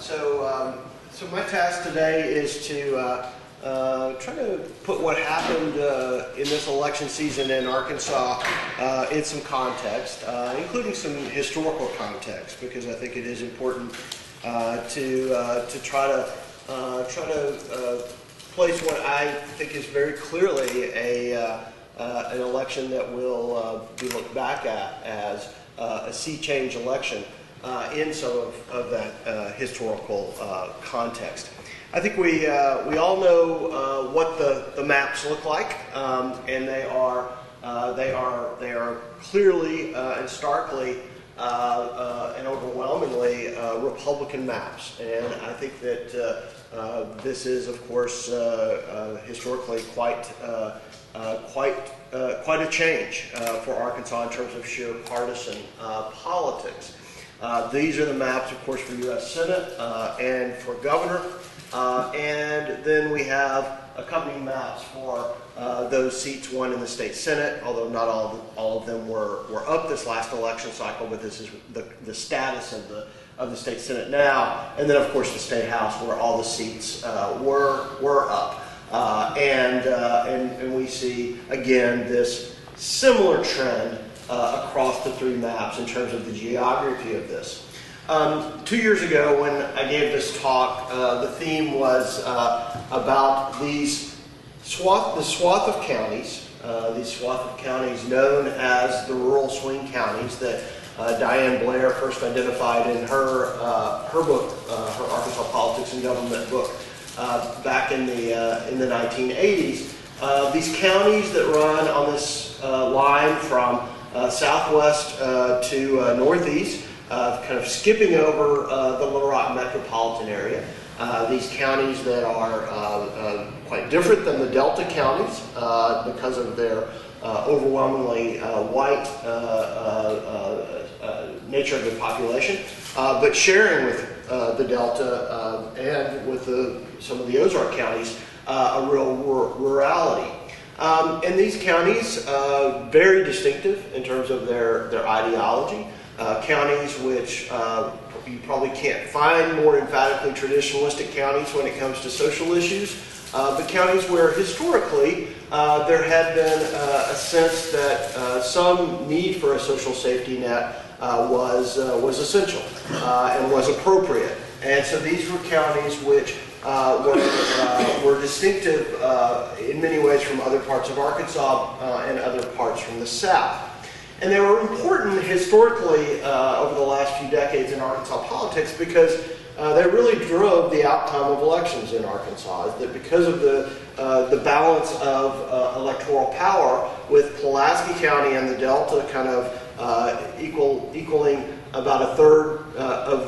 So my task today is to try to put what happened in this election season in Arkansas in some context, including some historical context, because I think it is important to try to place what I think is very clearly an election that will be looked back at as a sea change election in some of that historical context. I think we all know what the maps look like, and they are clearly and starkly and overwhelmingly Republican maps, and I think that this is, of course, historically quite a change for Arkansas in terms of sheer partisan politics. These are the maps, of course, for U.S. Senate and for governor, and then we have accompanying maps for those seats won in the state Senate, although not all of them were up this last election cycle, but this is the status of the state Senate now, and then of course the state House where all the seats were up, and we see again this similar trend across the three maps in terms of the geography of this. 2 years ago when I gave this talk, the theme was about the swath of counties, known as the rural swing counties that Diane Blair first identified in her book, her Arkansas Politics and Government book, back in the 1980s. These counties that run on this line from southwest to northeast, kind of skipping over the Little Rock metropolitan area. These counties that are quite different than the Delta counties because of their overwhelmingly white nature of their population, but sharing with the Delta and with some of the Ozark counties a real rurality. And these counties, very distinctive in terms of their ideology. Counties which you probably can't find more emphatically traditionalistic counties when it comes to social issues, but counties where historically there had been a sense that some need for a social safety net was essential and was appropriate. And so these were counties which were distinctive in many ways from other parts of Arkansas and other parts from the South. And they were important historically over the last few decades in Arkansas politics because they really drove the outcome of elections in Arkansas. That because of the balance of electoral power, with Pulaski County and the Delta kind of equaling about a third of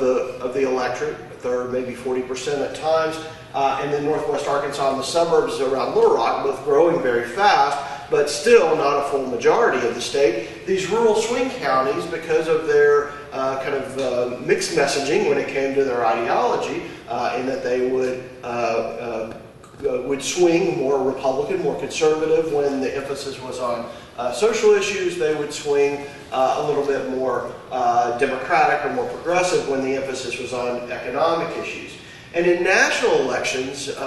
the electorate, a third, maybe 40% at times, and then Northwest Arkansas and the suburbs around Little Rock, both growing very fast, but still not a full majority of the state. These rural swing counties, because of their kind of mixed messaging when it came to their ideology, in that they would swing more Republican, more conservative when the emphasis was on social issues. They would swing a little bit more democratic or more progressive when the emphasis was on economic issues. And in national elections, since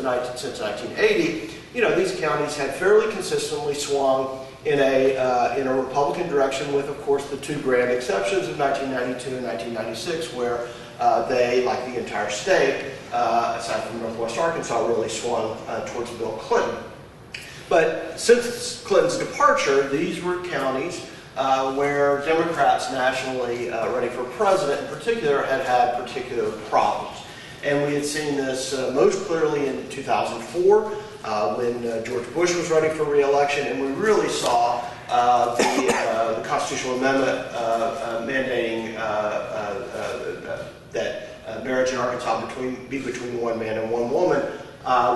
1980, these counties had fairly consistently swung in a Republican direction, with, of course, the two grand exceptions of 1992 and 1996, where they, like the entire state, aside from Northwest Arkansas, really swung towards Bill Clinton. But since Clinton's departure, these were counties where Democrats nationally running for president in particular had particular problems. And we had seen this most clearly in 2004 when George Bush was running for re-election, and we really saw the constitutional amendment mandating that marriage in Arkansas be between one man and one woman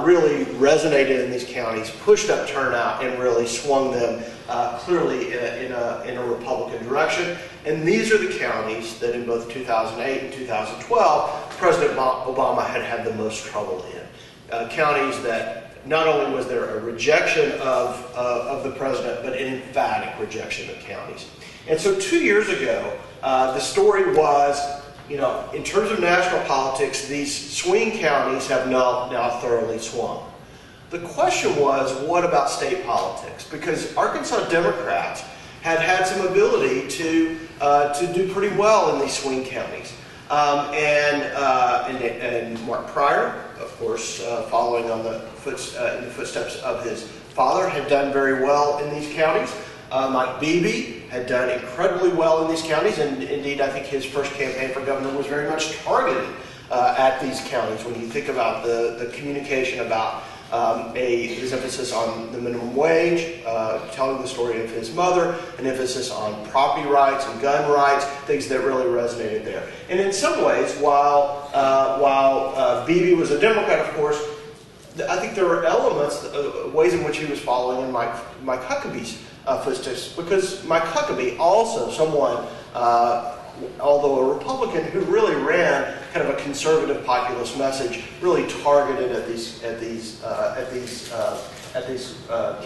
really resonated in these counties, pushed up turnout, and really swung them clearly in a Republican direction. And these are the counties that in both 2008 and 2012, President Obama had the most trouble in. Counties that not only was there a rejection of the president, but an emphatic rejection of counties. And so 2 years ago, the story was you know, in terms of national politics, these swing counties have now thoroughly swung. The question was, what about state politics? Because Arkansas Democrats had some ability to do pretty well in these swing counties. And Mark Pryor, of course, following on the in the footsteps of his father, had done very well in these counties. Mike Beebe had done incredibly well in these counties, and indeed I think his first campaign for governor was very much targeted at these counties. When you think about the communication about his emphasis on the minimum wage, telling the story of his mother, an emphasis on property rights and gun rights, things that really resonated there. And in some ways, while Beebe was a Democrat, of course, I think there were elements, ways in which he was following in Mike Huckabee's footsteps, because Mike Huckabee also someone, although a Republican, who really ran kind of a conservative populist message, really targeted at these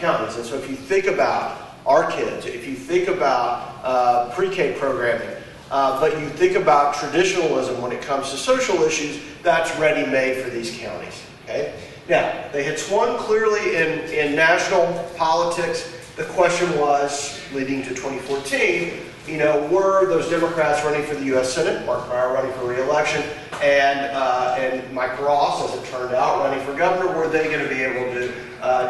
counties. And so, if you think about our kids, if you think about pre-K programming, but you think about traditionalism when it comes to social issues, that's ready-made for these counties. Okay. Now, they had swung clearly in national politics. The question was, leading to 2014, you know, were those Democrats running for the U.S. Senate, Mark Pryor running for re-election, and Mike Ross, as it turned out, running for governor, were they going to be able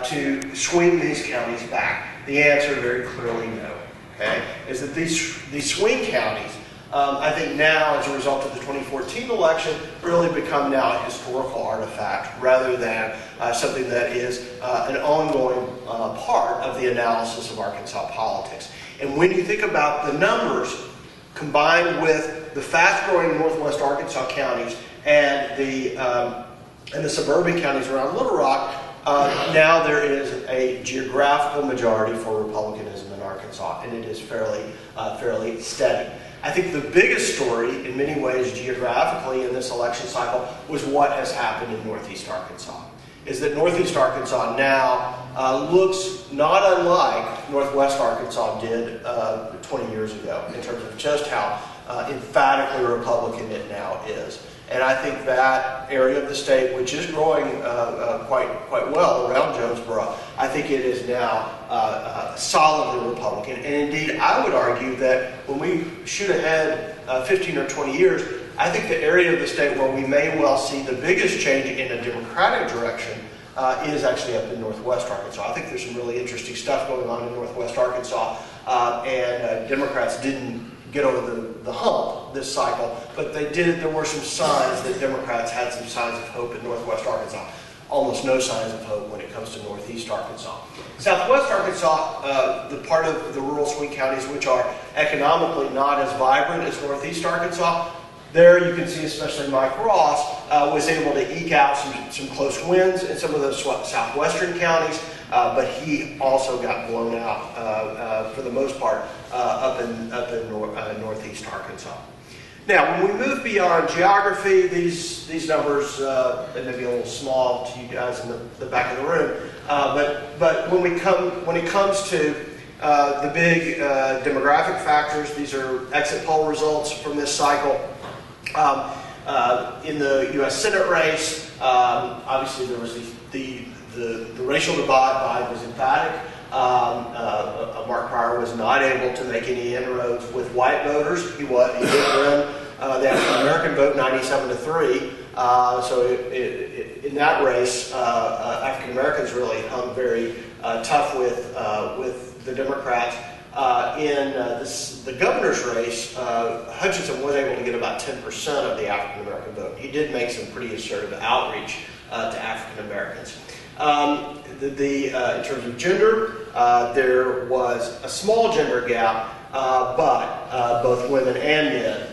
to swing these counties back? The answer, very clearly, no. Okay, is that these swing counties, I think now, as a result of the 2014 election, really become now a historical artifact rather than something that is an ongoing part of the analysis of Arkansas politics. And when you think about the numbers combined with the fast-growing northwest Arkansas counties and the suburban counties around Little Rock, now there is a geographical majority for Republicanism in Arkansas, and it is fairly steady. I think the biggest story, in many ways geographically, in this election cycle was what has happened in Northeast Arkansas. Is that Northeast Arkansas now looks not unlike Northwest Arkansas did 20 years ago in terms of just how emphatically Republican it now is. And I think that area of the state, which is growing quite well around Jonesboro, I think it is now solidly Republican. And indeed, I would argue that when we shoot ahead 15 or 20 years, I think the area of the state where we may well see the biggest change in a Democratic direction is actually up in Northwest Arkansas. I think there's some really interesting stuff going on in Northwest Arkansas, and Democrats didn't get over the hump this cycle, but they did. There were some signs that Democrats had some signs of hope in Northwest Arkansas. Almost no signs of hope when it comes to Northeast Arkansas. Southwest Arkansas, the part of the rural swing counties which are economically not as vibrant as Northeast Arkansas, there you can see especially Mike Ross was able to eke out some close wins in some of those southwestern counties, but he also got blown out for the most part up in Northeast Arkansas. Now, when we move beyond geography, these numbers they may be a little small to you guys in the back of the room, but when it comes to the big demographic factors, these are exit poll results from this cycle. In the U.S. Senate race, obviously there was the racial divide was emphatic. Mark Pryor was not able to make any inroads with white voters. He did win the African American vote 97-3. So in that race, African Americans really hung very tough with the Democrats. In the governor's race, Hutchinson was able to get about 10% of the African American vote. He did make some pretty assertive outreach to African Americans. In terms of gender, there was a small gender gap, but both women and men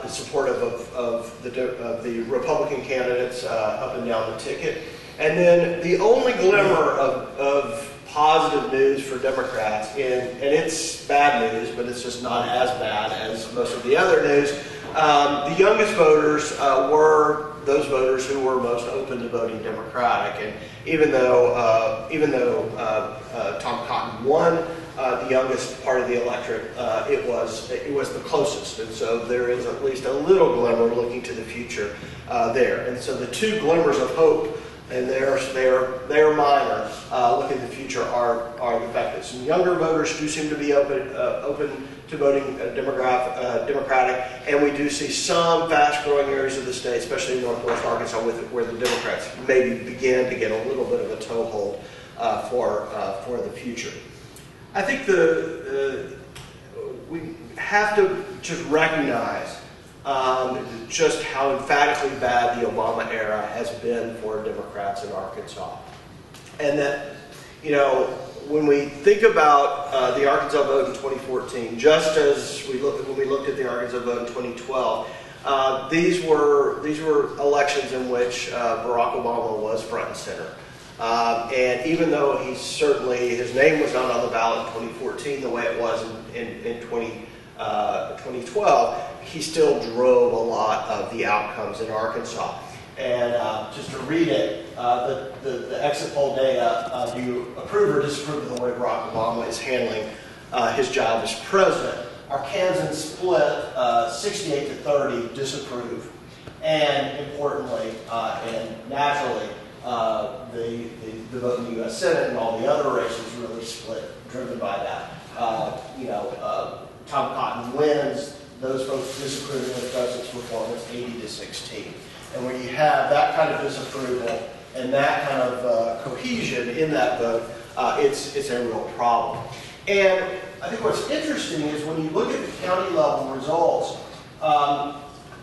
supportive of the Republican candidates up and down the ticket. And then the only glimmer of positive news for Democrats, and it's bad news, but it's just not as bad as most of the other news. The youngest voters were those voters who were most open to voting Democratic, and even though Tom Cotton won the youngest part of the electorate, it was the closest. And so there is at least a little glimmer looking to the future there. And so the two glimmers of hope, and they're minor, looking at the future, are the fact that some younger voters do seem to be open to voting Democratic, and we do see some fast-growing areas of the state, especially in northwest Arkansas, where the Democrats maybe begin to get a little bit of a toehold for the future. I think we have to just recognize just how emphatically bad the Obama era has been for Democrats in Arkansas. And that, when we think about the Arkansas vote in 2014, just as when we looked at the Arkansas vote in 2012, these were elections in which Barack Obama was front and center. And even though his name was not on the ballot in 2014 the way it was in 2012, he still drove a lot of the outcomes in Arkansas. And just to read it, the exit poll data, do you approve or disapprove of the way Barack Obama is handling his job as president? Arkansans split 68 to 30 disapprove. And importantly, and naturally, the vote in the U.S. Senate and all the other races really split, driven by that. Tom Cotton wins. Those folks disapproving of the president's performance, 80 to 16. And when you have that kind of disapproval and that kind of cohesion in that vote, it's a real problem. And I think what's interesting is when you look at the county level results,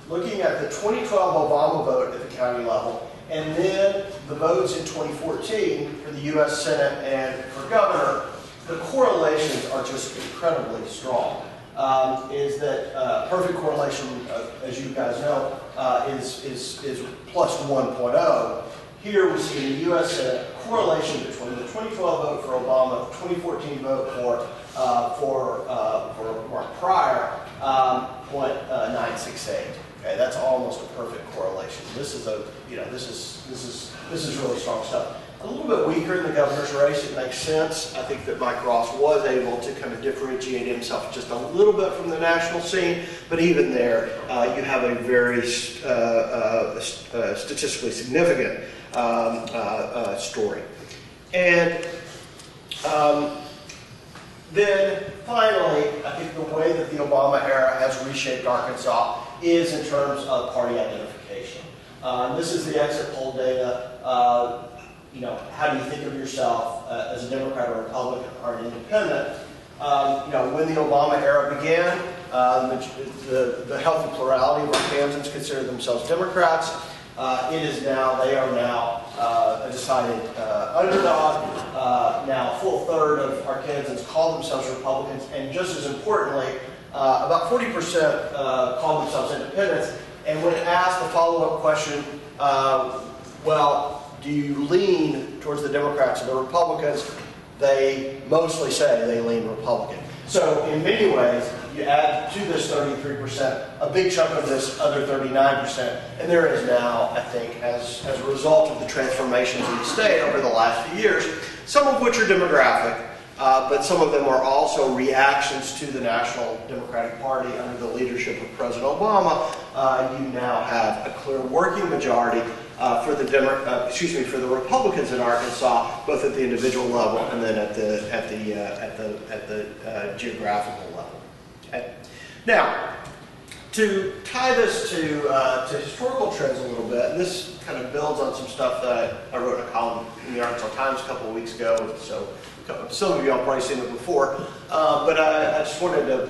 looking at the 2012 Obama vote at the county level, and then the votes in 2014 for the U.S. Senate and for governor, the correlations are just incredibly strong. Is that perfect correlation, as you guys know, is plus 1.0. Here we see in the U.S. Senate correlation between the 2012 vote for Obama, the 2014 vote for Mark Pryor, 0.968. Okay, that's almost a perfect correlation. This is this is really strong stuff. A little bit weaker in the governor's race, it makes sense. I think that Mike Ross was able to kind of differentiate himself just a little bit from the national scene, but even there, you have a very statistically significant story. And then finally, I think the way that the Obama era has reshaped Arkansas is in terms of party identification. This is the exit poll data. How do you think of yourself as a Democrat or Republican or an independent? When the Obama era began, the healthy plurality of Arkansans considered themselves Democrats. They are now a decided underdog. Now a full third of Arkansans call themselves Republicans, and just as importantly, about 40% call themselves independents. And when asked the follow-up question, do you lean towards the Democrats or the Republicans? They mostly say they lean Republican. So in many ways, you add to this 33%, a big chunk of this other 39%, and there is now, I think, as a result of the transformations in the state over the last few years, some of which are demographic, but some of them are also reactions to the National Democratic Party under the leadership of President Obama. You now have a clear working majority for the Republicans in Arkansas, both at the individual level and then at the geographical level. Okay. Now, to tie this to historical trends a little bit, and this kind of builds on some stuff that I wrote in a column in the Arkansas Times a couple of weeks ago. So some of you have probably seen it before, but I just wanted to,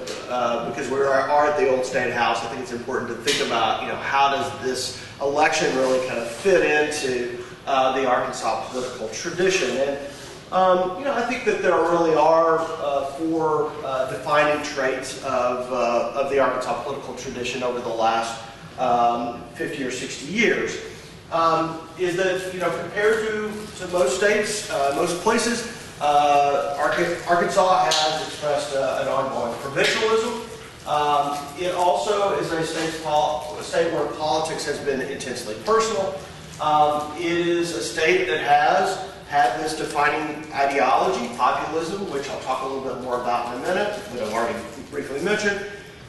because we are at the Old State House, I think it's important to think about, how does this election really kind of fit into the Arkansas political tradition. And I think that there really are four defining traits of the Arkansas political tradition over the last 50 or 60 years. Is that, compared to most states, most places, Arkansas has expressed an ongoing provincialism. It also is a state where politics has been intensely personal. It is a state that has had this defining ideology, populism, which I'll talk a little bit more about in a minute, that I've already briefly mentioned.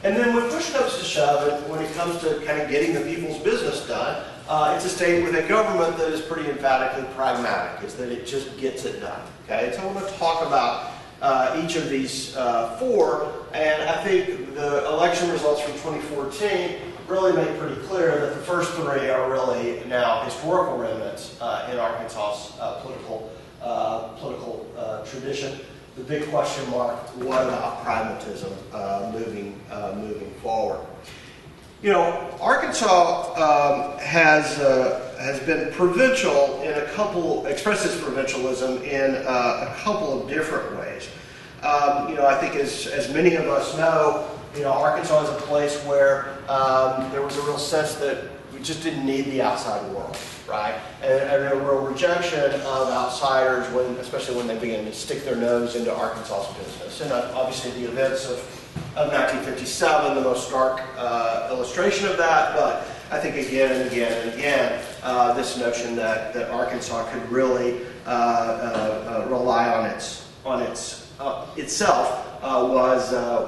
And then when push comes to shove, and when it comes to kind of getting the people's business done, it's a state with a government that is pretty emphatically pragmatic, is that it just gets it done. Okay, so I want to talk about each of these four, and I think the election results from 2014 really make pretty clear that the first three are really now historical remnants in Arkansas's political tradition. The big question mark, what about pragmatism moving forward? You know, Arkansas has been provincial in expressed its provincialism in a couple of different ways. You know, I think as many of us know, you know, Arkansas is a place where there was a real sense that we just didn't need the outside world, right? And a real rejection of outsiders, especially when they began to stick their nose into Arkansas's business. And obviously the events of 1957, the most stark illustration of that, but I think again and again and again, this notion that Arkansas could really rely on itself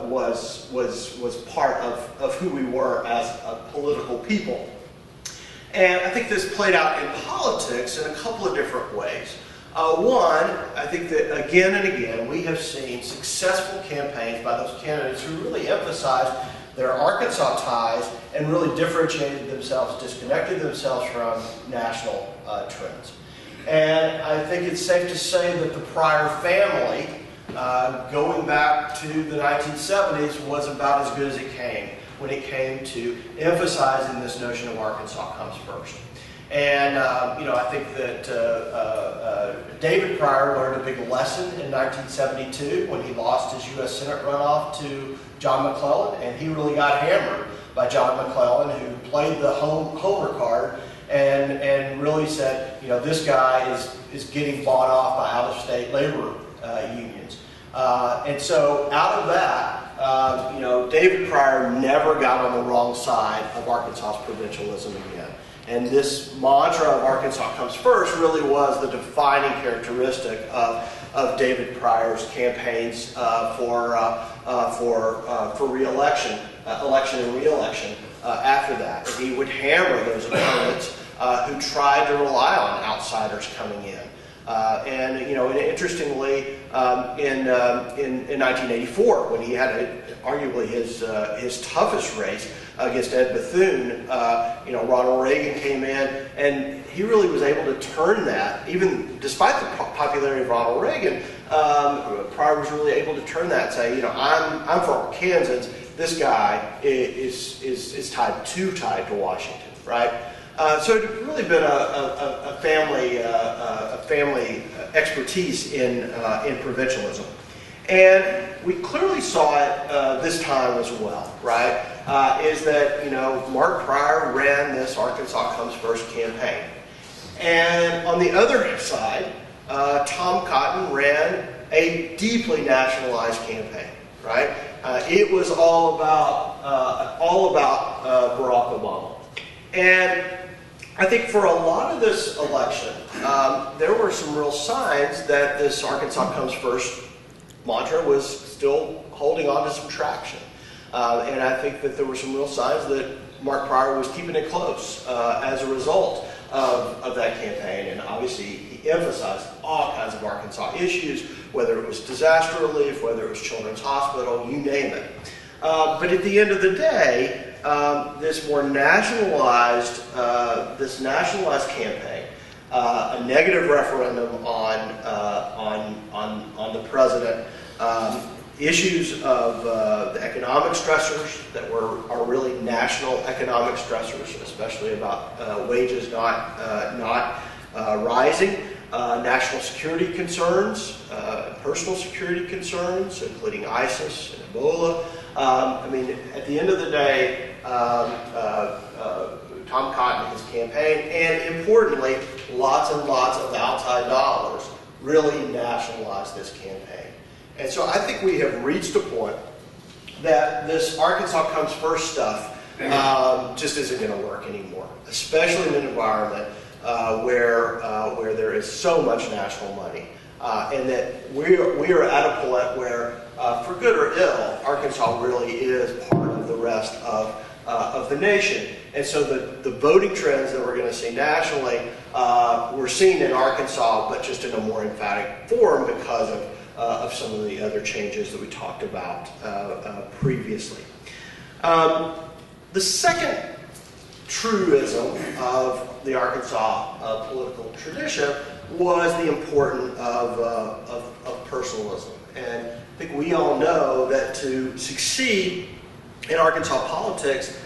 was part of who we were as a political people. And I think this played out in politics in a couple of different ways. One, I think that again and again we have seen successful campaigns by those candidates who really emphasized their Arkansas ties and really differentiated themselves, disconnected themselves from national trends. And I think it's safe to say that the Pryor family, going back to the 1970s, was about as good as it came when it came to emphasizing this notion of Arkansas comes first. And you know, I think that David Pryor learned a big lesson in 1972 when he lost his U.S. Senate runoff to John McClellan, and he really got hammered by John McClellan, who played the homer card and really said, you know, this guy is getting bought off by out-of-state labor unions. And so out of that, you know, David Pryor never got on the wrong side of Arkansas's provincialism again. And this mantra of Arkansas comes first really was the defining characteristic of David Pryor's campaigns for re-election, election and re-election after that. And he would hammer those opponents who tried to rely on outsiders coming in. And you know, and interestingly, in 1984, when he had arguably his toughest race against Ed Bethune, you know, Ronald Reagan came in, and he really was able to turn that, even despite the popularity of Ronald Reagan. Pryor was really able to turn that and say, you know, I'm for Arkansans. This guy is tied to Washington, right? So it's really been a family expertise in provincialism, and we clearly saw it this time as well, right? Is that, you know, Mark Pryor ran this Arkansas Comes First campaign, and on the other side, Tom Cotton ran a deeply nationalized campaign, right? It was all about Barack Obama, and I think for a lot of this election, there were some real signs that this Arkansas Comes First mantra was still holding on to some traction. And I think that there were some real signs that Mark Pryor was keeping it close as a result of that campaign. And obviously he emphasized all kinds of Arkansas issues, whether it was disaster relief, whether it was Children's Hospital, you name it. But at the end of the day, this more nationalized, campaign, a negative referendum on the president, issues of the economic stressors that are really national economic stressors, especially about wages not rising, national security concerns, personal security concerns, including ISIS and Ebola. I mean, at the end of the day, Tom Cotton and his campaign, and importantly, lots and lots of outside dollars really nationalized this campaign. And so I think we have reached a point that this Arkansas Comes First stuff just isn't going to work anymore, especially in an environment where there is so much national money and that we are at a point where, for good or ill, Arkansas really is part of the rest of the nation. And so the voting trends that we're going to see nationally, we're seeing in Arkansas, but just in a more emphatic form because of some of the other changes that we talked about previously. The second truism of the Arkansas political tradition was the importance of personalism. And I think we all know that to succeed in Arkansas politics,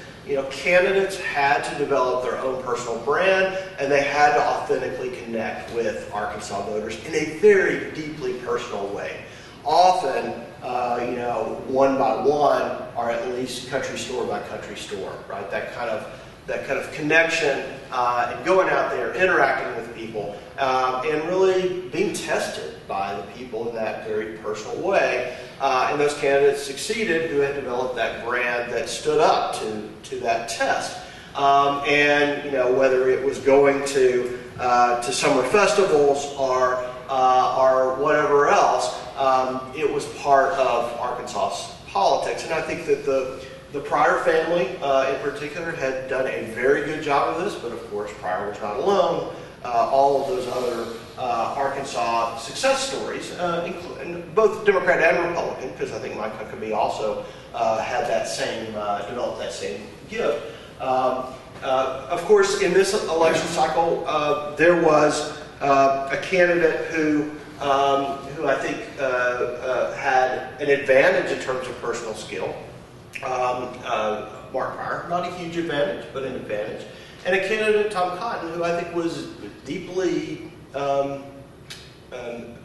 candidates had to develop their own personal brand, and they had to authentically connect with Arkansas voters in a very deeply personal way. Often, one by one, or at least country store by country store, right? That kind of connection and going out there, interacting with people, and really being tested by the people in that very personal way. And those candidates succeeded who had developed that brand that stood up to that test. And whether it was going to summer festivals or whatever else, it was part of Arkansas politics. And I think that the Pryor family, in particular, had done a very good job of this, but of course, Pryor was not alone. All of those other Arkansas success stories, including both Democrat and Republican, because I think Mike Huckabee also had that same, developed that same gift. Of course, in this election cycle, there was a candidate who I think had an advantage in terms of personal skill. Mark Pryor, not a huge advantage, but an advantage. And a candidate, Tom Cotton, who I think was deeply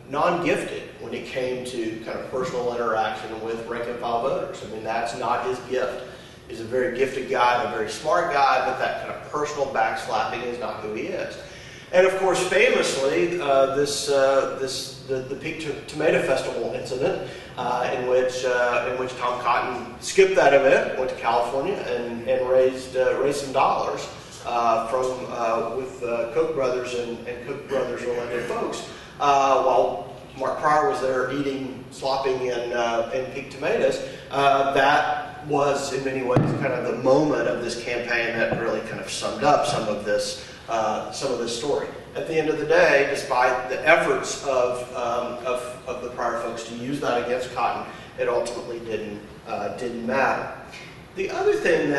non-gifted when it came to kind of personal interaction with rank and file voters. I mean, that's not his gift. He's a very gifted guy, a very smart guy, but that kind of personal backslapping is not who he is. And of course, famously, the Pink Tomato Festival incident, in which Tom Cotton skipped that event, went to California, and raised some dollars with Koch brothers and Koch brothers related folks, while Mark Pryor was there slopping in pink tomatoes. That was in many ways kind of the moment of this campaign that really kind of summed up some of this story. At the end of the day, despite the efforts of the Pryor folks to use that against Cotton, it ultimately didn't matter. The other thing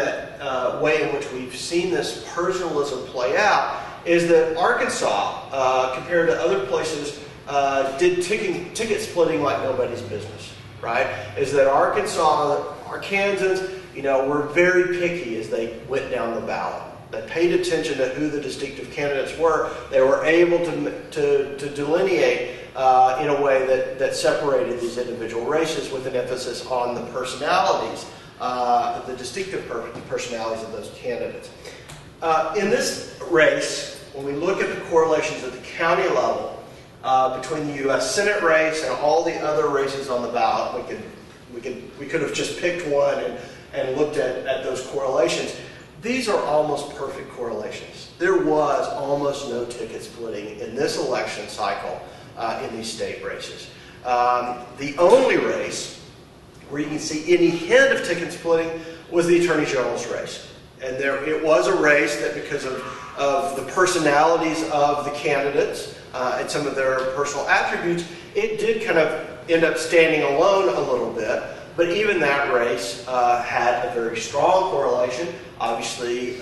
way in which we've seen this personalism play out is that Arkansas, compared to other places, did ticket splitting like nobody's business, right? Is that Arkansans, were very picky as they went down the ballot. They paid attention to who the distinctive candidates were. They were able to delineate in a way that separated these individual races with an emphasis on the personalities, the distinctive personalities of those candidates. In this race, when we look at the correlations at the county level between the U.S. Senate race and all the other races on the ballot, we could have just picked one and looked at those correlations. These are almost perfect correlations. There was almost no ticket splitting in this election cycle in these state races. The only race where you can see any hint of ticket splitting was the Attorney General's race. And it was a race that, because of the personalities of the candidates and some of their personal attributes, it did kind of end up standing alone a little bit. But even that race had a very strong correlation. Obviously,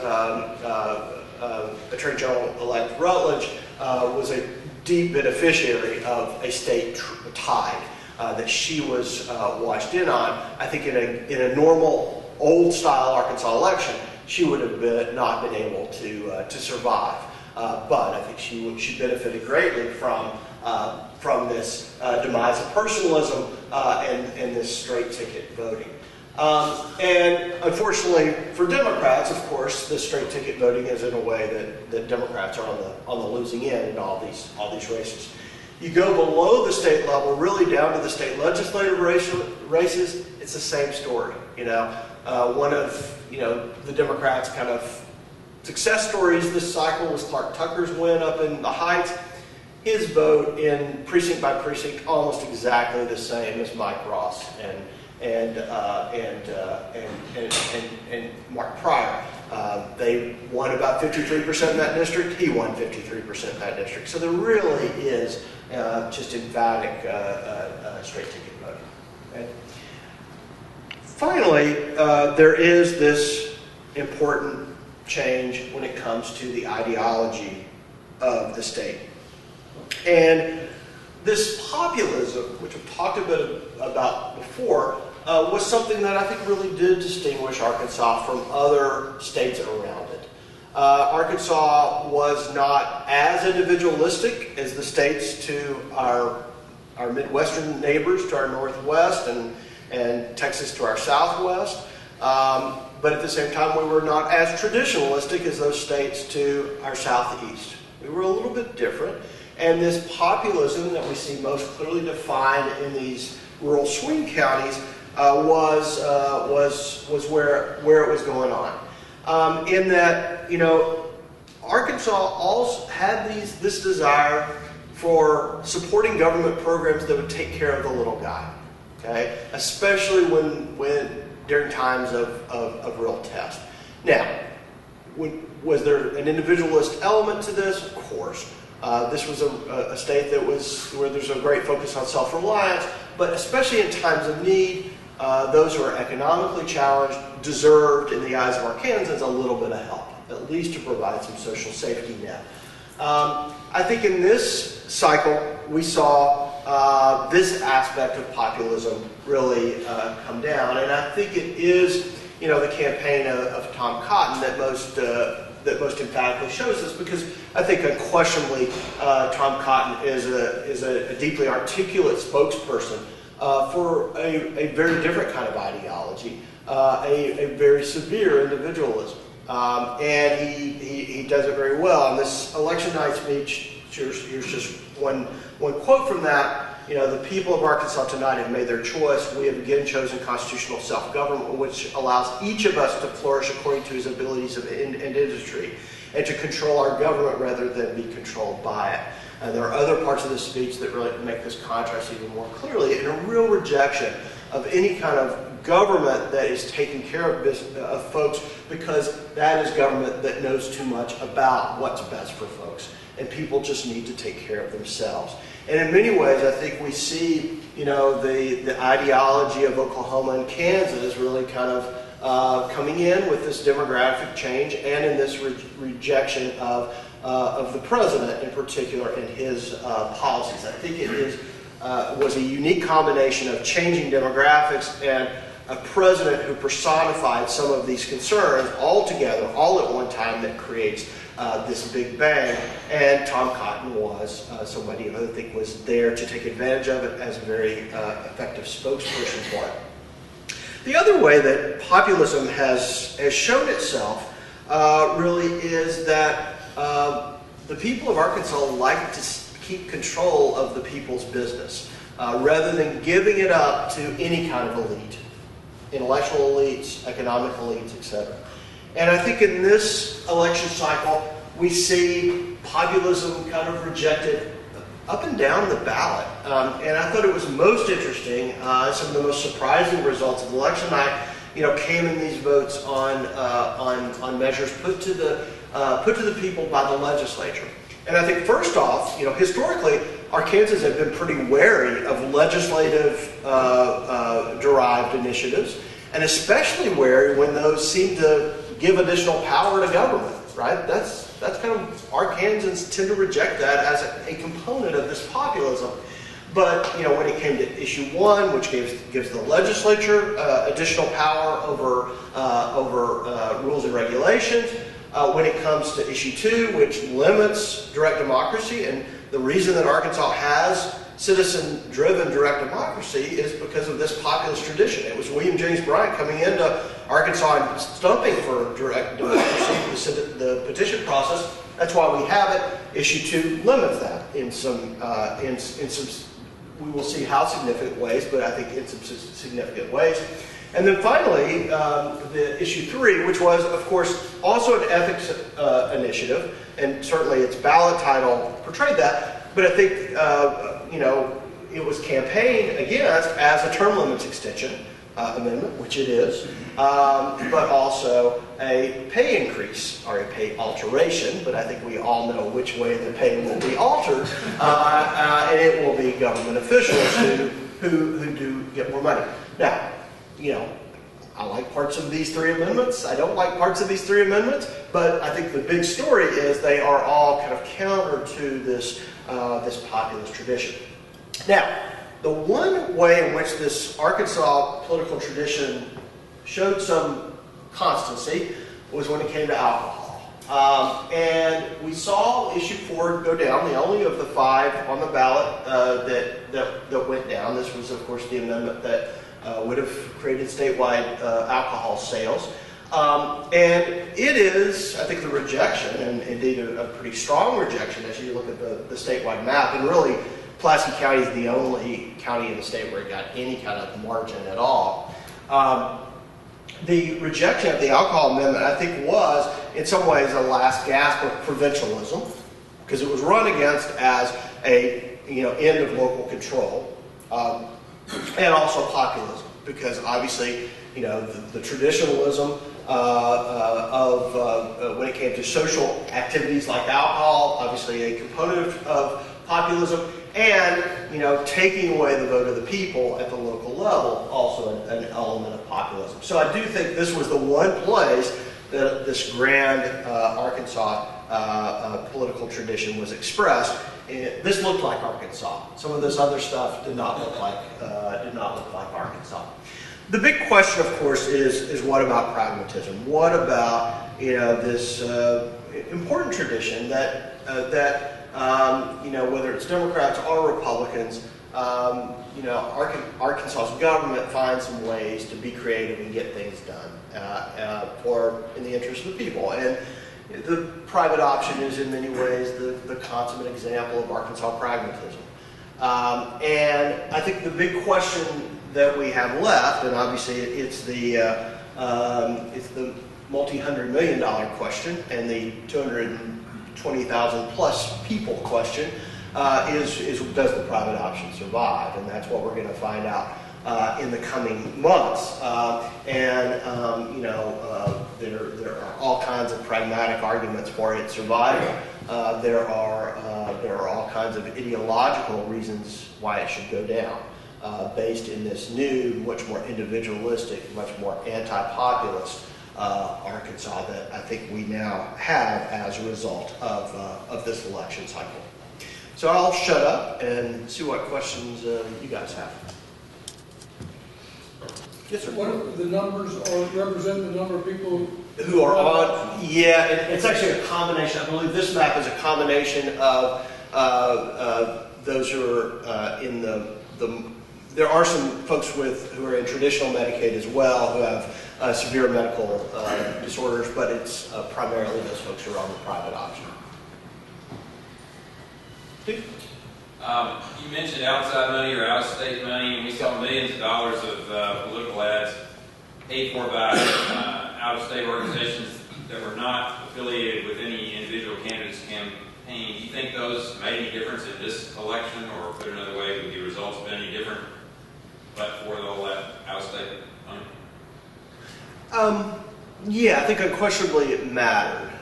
Attorney General-elect Rutledge was a deep beneficiary of a state tie that she was watched in on. I think in a normal, old-style Arkansas election, she would have not been able to survive. But I think she benefited greatly from this demise of personalism and this straight ticket voting. And unfortunately for Democrats, of course, this straight ticket voting is in a way that Democrats are on the losing end in all these races. You go below the state level, really down to the state legislative races, it's the same story. One of the Democrats' kind of success stories this cycle was Clark Tucker's win up in the Heights. his vote in precinct by precinct almost exactly the same as Mike Ross and Mark Pryor. They won about 53% in that district. He won 53% in that district. So there really is just emphatic straight ticket voting. Okay? Finally, there is this important change when it comes to the ideology of the state. And this populism, which I've talked a bit about before, was something that I think really did distinguish Arkansas from other states around it. Arkansas was not as individualistic as the states to our Midwestern neighbors, to our northwest, and Texas to our southwest. But at the same time, we were not as traditionalistic as those states to our southeast. We were a little bit different. And this populism that we see most clearly defined in these rural swing counties was where it was going on. In that, you know, Arkansas also had this desire for supporting government programs that would take care of the little guy, okay? Especially when during times of real test. Now, was there an individualist element to this? Of course. This was a state where there's a great focus on self-reliance, but especially in times of need, those who are economically challenged deserved, in the eyes of Arkansans, a little bit of help, at least to provide some social safety net. I think in this cycle, we saw this aspect of populism really come down, and I think it is, you know, the campaign of Tom Cotton that most emphatically shows this, because I think unquestionably Tom Cotton is a deeply articulate spokesperson for a very different kind of ideology, a very severe individualism, and he does it very well. In this election night speech, here's just one quote from that. You know, the people of Arkansas tonight have made their choice. We have again chosen constitutional self-government, which allows each of us to flourish according to his abilities and industry, and to control our government rather than be controlled by it. And there are other parts of this speech that really make this contrast even more clearly, and a real rejection of any kind of government that is taking care of folks, because that is government that knows too much about what's best for folks, and people just need to take care of themselves. And in many ways, I think we see, you know, the ideology of Oklahoma and Kansas really kind of coming in with this demographic change, and in this rejection of the president in particular and his policies. I think it was a unique combination of changing demographics and a president who personified some of these concerns all together, all at one time, that creates this big bang. And Tom Cotton was somebody who I think was there to take advantage of it as a very effective spokesperson for it. The other way that populism has shown itself really is that the people of Arkansas like to keep control of the people's business rather than giving it up to any kind of elite, intellectual elites, economic elites, etc. And I think in this election cycle, we see populism kind of rejected up and down the ballot. And I thought it was most interesting, some of the most surprising results of election night, you know, came in these votes on measures put to the people by the legislature. And I think first off, you know, historically, Arkansans have been pretty wary of legislative derived initiatives, and especially wary when those seem to give additional power to government, right? That's kind of, Arkansans tend to reject that as a component of this populism. But, you know, when it came to issue 1, which gives the legislature additional power over rules and regulations, when it comes to issue 2, which limits direct democracy, and the reason that Arkansas has citizen-driven direct democracy is because of this populist tradition. It was William James Bryant coming into Arkansas and stumping for direct democracy, the petition process. That's why we have it. Issue 2 limits that in some, we will see how significant ways, but I think in some significant ways. And then finally, the issue 3, which was, of course, also an ethics initiative, and certainly its ballot title portrayed that, but I think, you know, it was campaigned against as a term limits extension amendment, which it is, but also a pay increase or a pay alteration, but I think we all know which way the pay will be altered, and it will be government officials who do get more money. Now, you know, I like parts of these three amendments. I don't like parts of these three amendments, but I think the big story is they are all kind of counter to this, this populist tradition. Now, the one way in which this Arkansas political tradition showed some constancy was when it came to alcohol. And we saw issue 4 go down, the only of the 5 on the ballot that went down. This was, of course, the amendment that would have created statewide alcohol sales. And it is, I think, the rejection, and indeed a pretty strong rejection as you look at the statewide map, and really Pulaski County is the only county in the state where it got any kind of margin at all. The rejection of the alcohol amendment, I think, was in some ways a last gasp of provincialism, because it was run against as a end of local control, and also populism, because obviously the traditionalism of when it came to social activities like alcohol, obviously a component of populism, and taking away the vote of the people at the local level, also an element of populism. So I do think this was the one place that this grand Arkansas political tradition was expressed. This looked like Arkansas. Some of this other stuff did not look like Arkansas. The big question, of course, is what about pragmatism? What about this important tradition that whether it's Democrats or Republicans, Arkansas's government finds some ways to be creative and get things done in the interest of the people. And the private option is in many ways the consummate example of Arkansas pragmatism. And I think the big question that we have left, and obviously it's the multi-$100 million question and the 220,000 plus people question, is does the private option survive? And that's what we're going to find out in the coming months. There are all kinds of pragmatic arguments for its survival. There are all kinds of ideological reasons why it should go down, based in this new, much more individualistic, much more anti-populist Arkansas that I think we now have as a result of this election cycle. So I'll shut up and see what questions you guys have. Yes, sir. What are the numbers, or represent the number of people who are on? Yeah, it's actually a combination. I believe this map is a combination of those who are in the. There are some folks who are in traditional Medicaid as well who have severe medical disorders, but it's primarily those folks who are on the private option. Steve? You mentioned outside money or out-of-state money, and we saw millions of dollars of political ads paid for by out-of-state organizations that were not affiliated with any individual candidate's campaign. Do you think those made any difference in this election, or put another way, would the results have been any different but for all that out-of-state money? Yeah, I think unquestionably it mattered.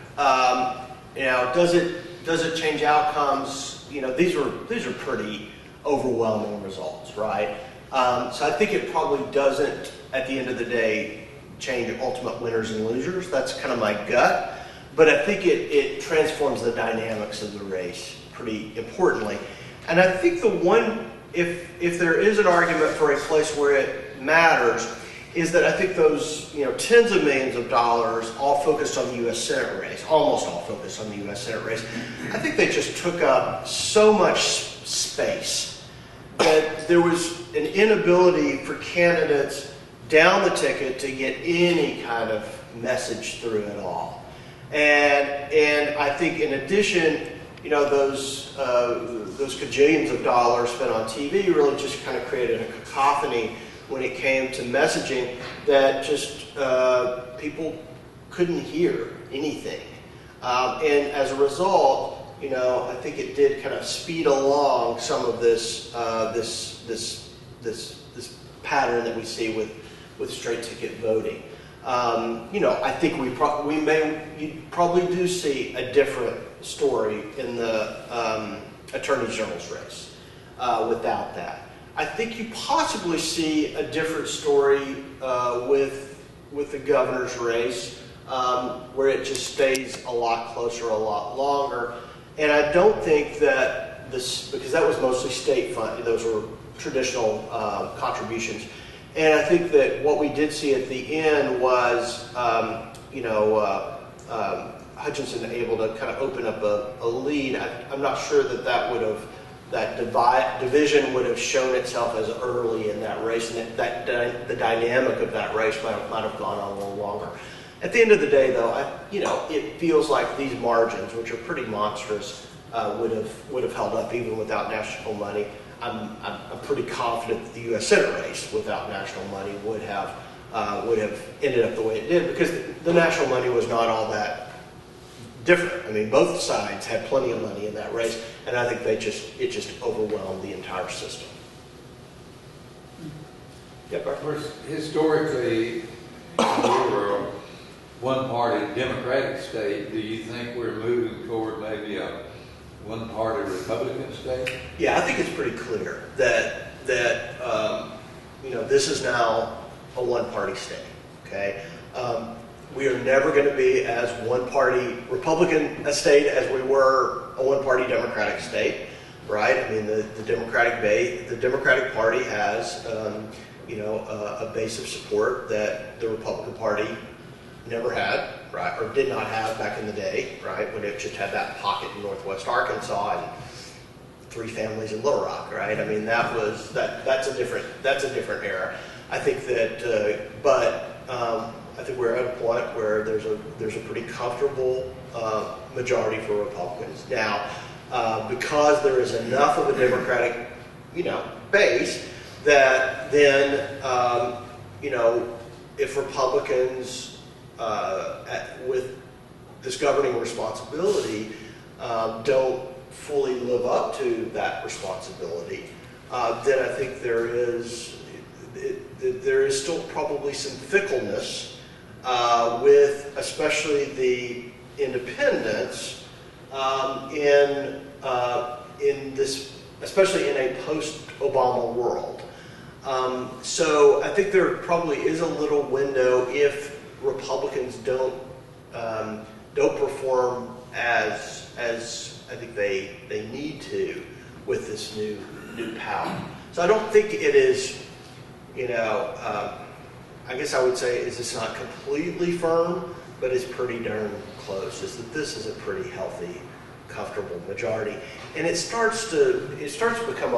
Does it change outcomes? These are pretty overwhelming results, right? So I think it probably doesn't, at the end of the day, change ultimate winners and losers. That's kind of my gut. But I think it transforms the dynamics of the race pretty importantly. And I think the one, if there is an argument for a place where it matters, is that I think those tens of millions of dollars all focused on the U.S. Senate race, almost all focused on the U.S. Senate race, I think they just took up so much space that there was an inability for candidates down the ticket to get any kind of message through at all. And I think in addition, those cajillions of dollars spent on TV really just kind of created a cacophony when it came to messaging that just people couldn't hear anything. And as a result, you know, I think it did kind of speed along some of this this pattern that we see with straight ticket voting. You know, I think you probably do see a different story in the Attorney General's race without that. I think you possibly see a different story with the governor's race, where it just stays a lot closer, a lot longer. And I don't think that this, because that was mostly state funded, those were traditional contributions. And I think that what we did see at the end was, you know, Hutchinson able to kind of open up a lead. I'm not sure that division would have shown itself as early in that race, and that the dynamic of that race might have gone on a little longer. At the end of the day, though, you know, it feels like these margins, which are pretty monstrous, would have held up even without national money. I'm pretty confident that the U.S. Senate race without national money would have ended up the way it did, because the national money was not all that different. I mean, both sides had plenty of money in that race, and I think it just overwhelmed the entire system. Yeah, but of course, historically, we were a one-party Democratic state. Do you think we're moving toward maybe a one-party Republican state? Yeah, I think it's pretty clear that you know, this is now a one-party state. Okay. We are never going to be as one-party Republican a state as we were a one-party Democratic state, right? I mean, the Democratic Party has, you know, a base of support that the Republican Party never had, right, or did not have back in the day, right, when it just had that pocket in Northwest Arkansas and 3 families in Little Rock, right? I mean, that's a different era. I think that, I think we're at a point where there's a pretty comfortable majority for Republicans now, because there is enough of a Democratic, you know, base that then, you know, if Republicans with this governing responsibility don't fully live up to that responsibility, then I think there is still probably some fickleness with especially the independents in this, especially in a post-Obama world. So I think there probably is a little window if Republicans don't perform as I think they need to with this new power. So I don't think it is, you know, I guess I would say is it's not completely firm, but it's pretty darn close. Is that this is a pretty healthy, comfortable majority, and it starts to become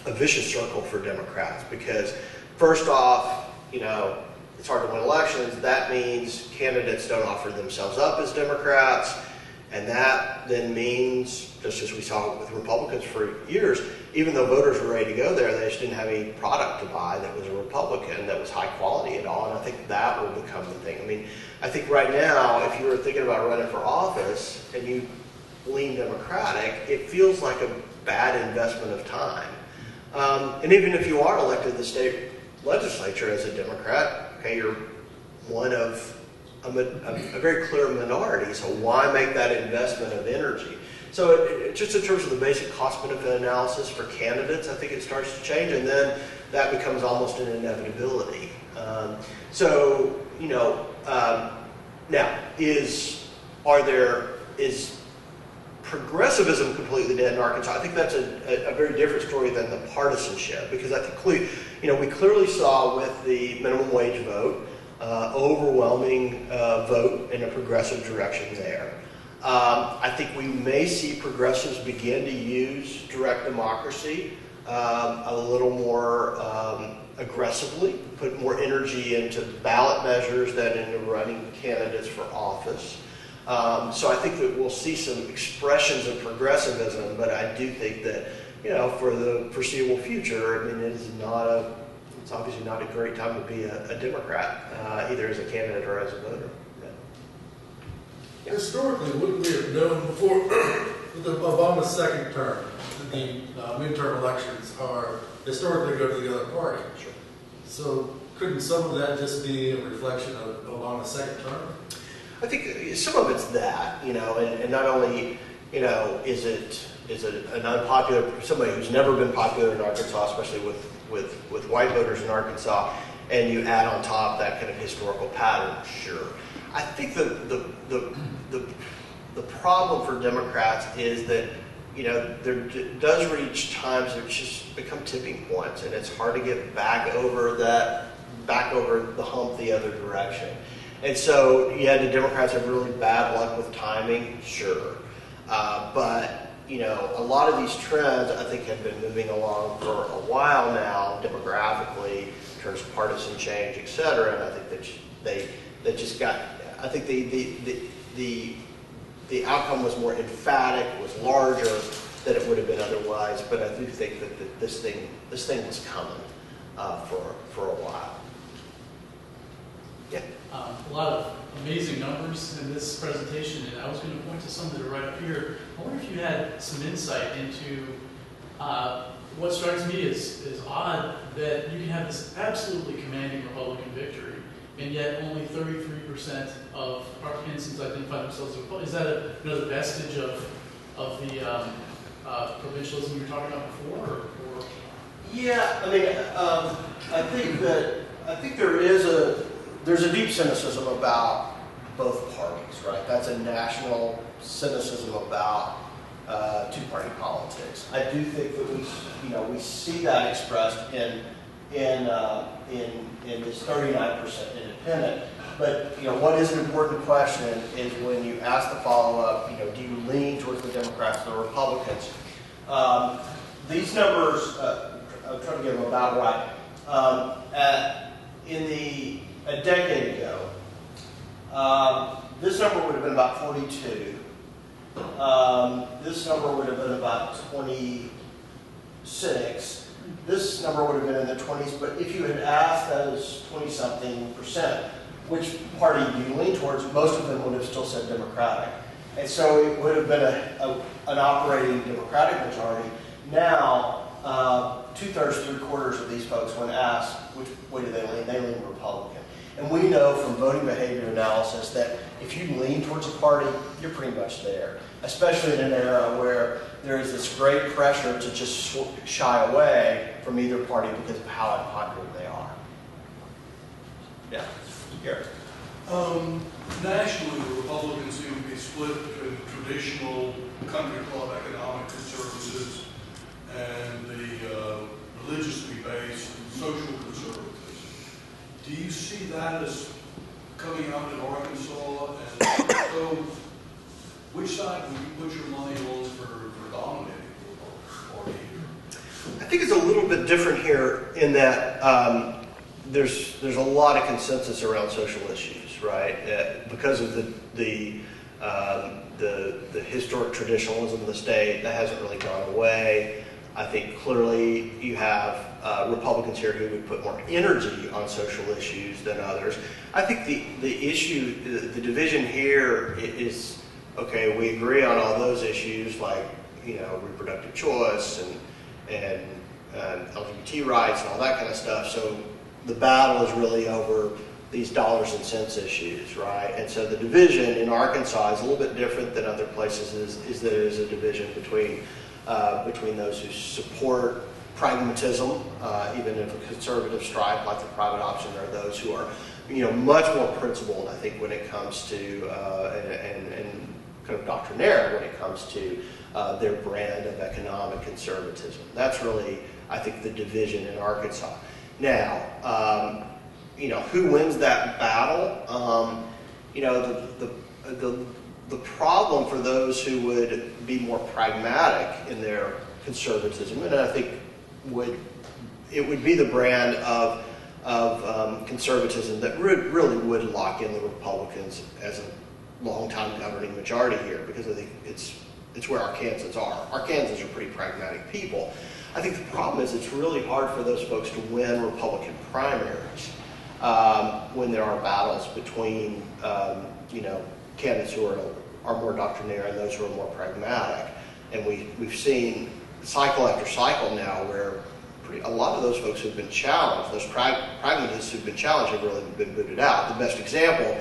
a vicious circle for Democrats, because first off, you know, it's hard to win elections. That means candidates don't offer themselves up as Democrats, and that then means, just as we saw with Republicans for years, even though voters were ready to go there, they just didn't have any product to buy that was a Republican, that was high quality at all, and I think that will become the thing. I mean, I think right now, if you were thinking about running for office and you lean Democratic, it feels like a bad investment of time. And even if you are elected to the state legislature as a Democrat, okay, you're one of a very clear minority, so why make that investment of energy? So just in terms of the basic cost-benefit analysis for candidates, I think it starts to change, and then that becomes almost an inevitability. So, you know, now, is progressivism completely dead in Arkansas? I think that's a very different story than the partisanship, because I think we clearly saw with the minimum wage vote, overwhelming vote in a progressive direction there. I think we may see progressives begin to use direct democracy a little more aggressively, put more energy into ballot measures than into running candidates for office. So I think that we'll see some expressions of progressivism, but I do think that, you know, for the foreseeable future, I mean, it's obviously not a great time to be a Democrat, either as a candidate or as a voter. Historically, wouldn't we have known before with Obama's second term, the midterm elections are historically go to the other party? Sure. So couldn't some of that just be a reflection of Obama's second term? I think some of it's that, and not only, is it an unpopular, somebody who's never been popular in Arkansas, especially with white voters in Arkansas, and you add on top that kind of historical pattern, sure. I think the problem for Democrats is that, there does reach times that just become tipping points, and it's hard to get back over the hump the other direction. And so, the Democrats have really bad luck with timing, sure. But, a lot of these trends, I think, have been moving along for a while now, demographically, in terms of partisan change, et cetera. And I think that they just got, I think the outcome was more emphatic, was larger than it would have been otherwise. But I do think that this thing was coming for a while. Yeah. A lot of amazing numbers in this presentation, and I was going to point to some that are right up here. I wonder if you had some insight into what strikes me as odd, that you can have this absolutely commanding Republican victory, and yet only 33% of Arkansans identify themselves as Republican. Is that another vestige of the provincialism you were talking about before? Or? Yeah, I think there's a deep cynicism about both parties, right? That's a national cynicism about two-party politics. I do think that we see that expressed in this 39% independent. But what is an important question is when you ask the follow-up, do you lean towards the Democrats or the Republicans? These numbers, I'll try to get them about right. A decade ago, this number would have been about 42. This number would have been about 26. This number would have been in the 20s, but if you had asked those 20-something%, which party do you lean towards, most of them would have still said Democratic. And so it would have been an operating Democratic majority. Now, 2/3, 3/4 of these folks, when asked which way do they lean Republican. And we know from voting behavior analysis that if you lean towards a party, you're pretty much there, especially in an era where there is this great pressure to just shy away from either party because of how unpopular they are. Yeah, here. Nationally, the Republicans seem to be split between traditional country club economic conservatives and the religiously based social conservatives. Do you see that as coming out in Arkansas? And so, which side would you put your money on for dominating the party here? I think it's a little bit different here in that there's a lot of consensus around social issues, right? Because of the historic traditionalism of the state, that hasn't really gone away. I think clearly you have Republicans here who would put more energy on social issues than others. I think the issue, the division here is, okay, we agree on all those issues like, reproductive choice and LGBT rights and all that kind of stuff. So the battle is really over these dollars and cents issues, right? And so the division in Arkansas is a little bit different than other places, is there is a division between those who support pragmatism, even if a conservative stripe like the private option, there are those who are, much more principled, I think, when it comes to, and kind of doctrinaire when it comes to their brand of economic conservatism. That's really, I think, the division in Arkansas. Now, who wins that battle? The problem for those who would be more pragmatic in their conservatism, and I think it would be the brand of conservatism that really would lock in the Republicans as a long-time governing majority here, because I think it's where Arkansans are. Arkansans are pretty pragmatic people. I think the problem is it's really hard for those folks to win Republican primaries when there are battles between candidates who are more doctrinaire and those who are more pragmatic. And we've seen cycle after cycle now where a lot of those folks who've been challenged, those pragmatists who've been challenged, have really been booted out. The best example,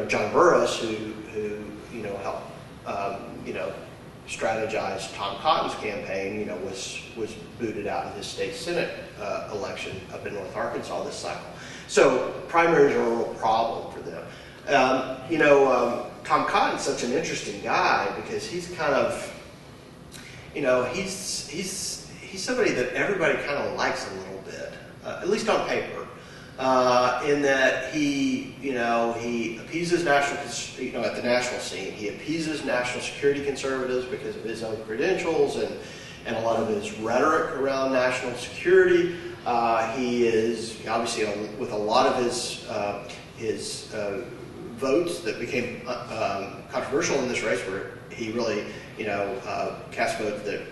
John Burris, who helped strategize Tom Cotton's campaign, was booted out in his state senate election up in North Arkansas this cycle. So primaries are a real problem for them. Tom Cotton's such an interesting guy because he's kind of, he's somebody that everybody kind of likes a little bit, at least on paper, in that he appeases at the national scene, he appeases national security conservatives because of his own credentials and a lot of his rhetoric around national security. He is obviously with a lot of his votes that became controversial in this race, where he really cast votes that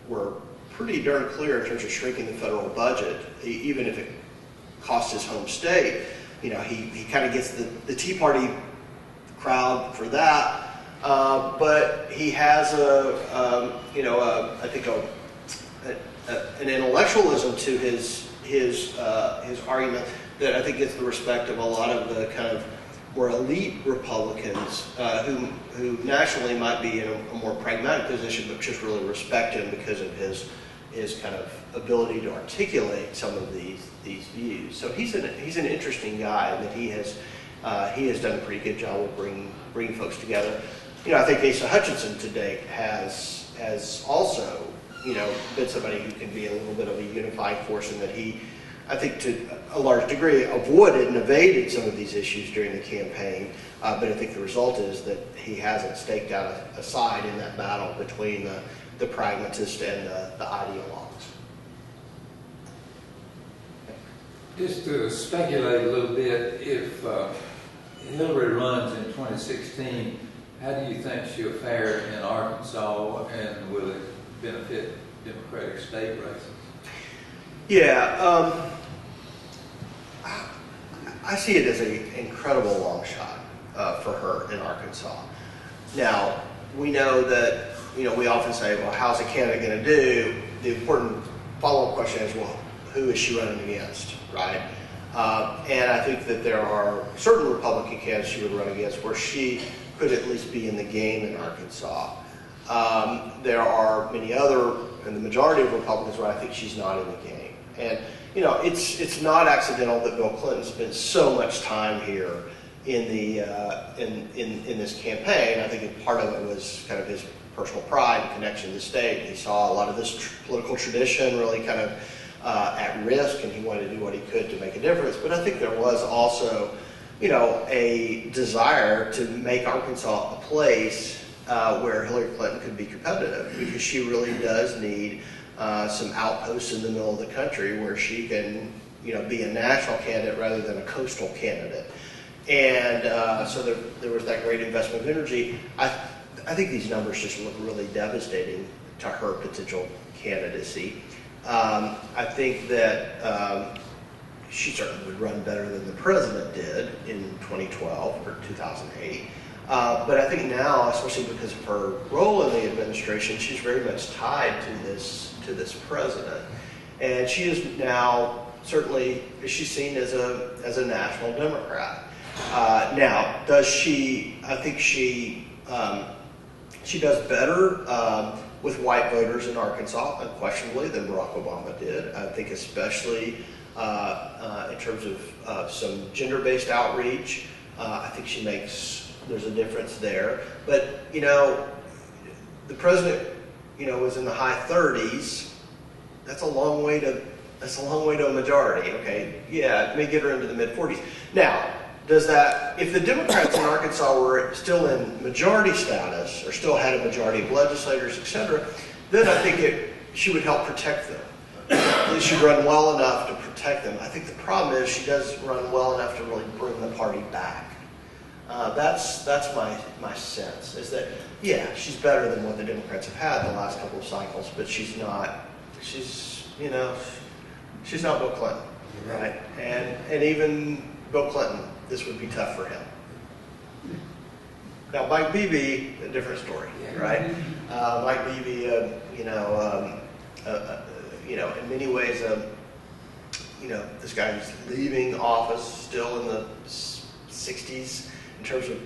were pretty darn clear in terms of shrinking the federal budget, even if it cost his home state. He kind of gets the Tea Party crowd for that, but he has I think an intellectualing to his argument that I think gets the respect of a lot of the kind of more elite Republicans who nationally might be in a more pragmatic position, but just really respect him because of his kind of ability to articulate some of these views. So he's an interesting guy, and that he has done a pretty good job of bringing folks together. I think Asa Hutchinson to date has also been somebody who can be a little bit of a unifying force, in that he, I think to a large degree, avoided and evaded some of these issues during the campaign. But I think the result is that he hasn't staked out a side in that battle between the pragmatist and the ideologues. Just to speculate a little bit, if Hillary runs in 2016, how do you think she'll fare in Arkansas, and will it benefit Democratic state races? Yeah, I see it as an incredible long shot for her in Arkansas. Now, we know that, we often say, well, how's a candidate going to do? The important follow-up question is, well, who is she running against, right? And I think that there are certain Republican candidates she would run against where she could at least be in the game in Arkansas. There are many other, and the majority of Republicans, where I think she's not in the game. And it's not accidental that Bill Clinton spent so much time here in this campaign. I think part of it was kind of his personal pride and connection to the state. He saw a lot of this political tradition really kind of at risk, and he wanted to do what he could to make a difference. But I think there was also, a desire to make Arkansas a place where Hillary Clinton could be competitive, because she really does need some outposts in the middle of the country where she can, be a national candidate rather than a coastal candidate. And so there was that great investment of energy. I think these numbers just look really devastating to her potential candidacy. I think that she certainly would run better than the president did in 2012 or 2008. But I think now, especially because of her role in the administration, she's very much tied to this president, and she is now certainly she's seen as a national Democrat. Now, does she? I think she does better with white voters in Arkansas, unquestionably, than Barack Obama did. I think especially in terms of some gender-based outreach. I think there's a difference there. But, the president, was in the high 30s. That's a long way to a majority, okay? Yeah, it may get her into the mid-40s. Now, if the Democrats in Arkansas were still in majority status, or still had a majority of legislators, etc., then I think she would help protect them. At least she'd run well enough to protect them. I think the problem is she does run well enough to really bring the party back. That's my sense, is that, yeah, she's better than what the Democrats have had the last couple of cycles, but she's not Bill Clinton, right? And even Bill Clinton, this would be tough for him. Now, Mike Beebe, a different story, right? Mike Beebe, in many ways, this guy was leaving office still in the 60s in terms of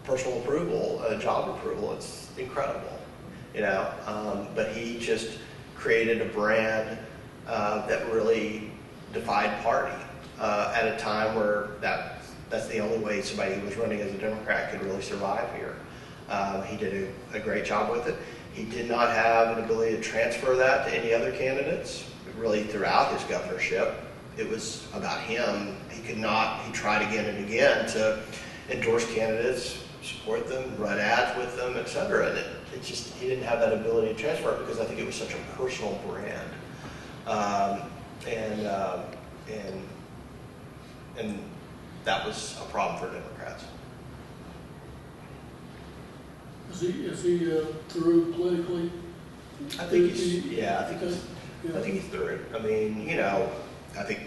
personal approval, job approval. It's incredible, but he just created a brand that really defied party at a time where that's the only way somebody who was running as a Democrat could really survive here. He did a great job with it. He did not have an ability to transfer that to any other candidates. Really, throughout his governorship, it was about him. He tried again and again to endorse candidates, support them, run ads with them, et cetera. And he didn't have that ability to transfer it because I think it was such a personal brand. And that was a problem for Democrats. Is he through politically? I think he's through. I mean, I think,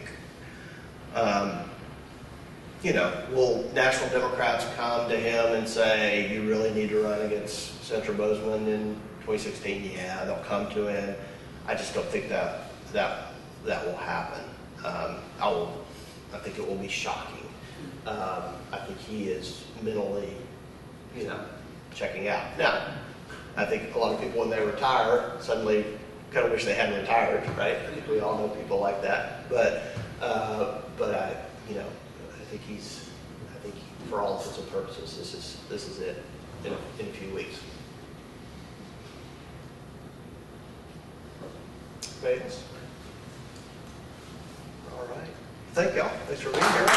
will national Democrats come to him and say, you really need to run against Senator Bozeman in 2016? Yeah, they'll come to him. I just don't think that will happen. I think it will be shocking. I think he is mentally, checking out. Now, I think a lot of people, when they retire, suddenly kind of wish they hadn't retired, right? I think we all know people like that. But I think for all intents and purposes, this is it in a few weeks. Thanks. All right. Thank y'all. Thanks for being here.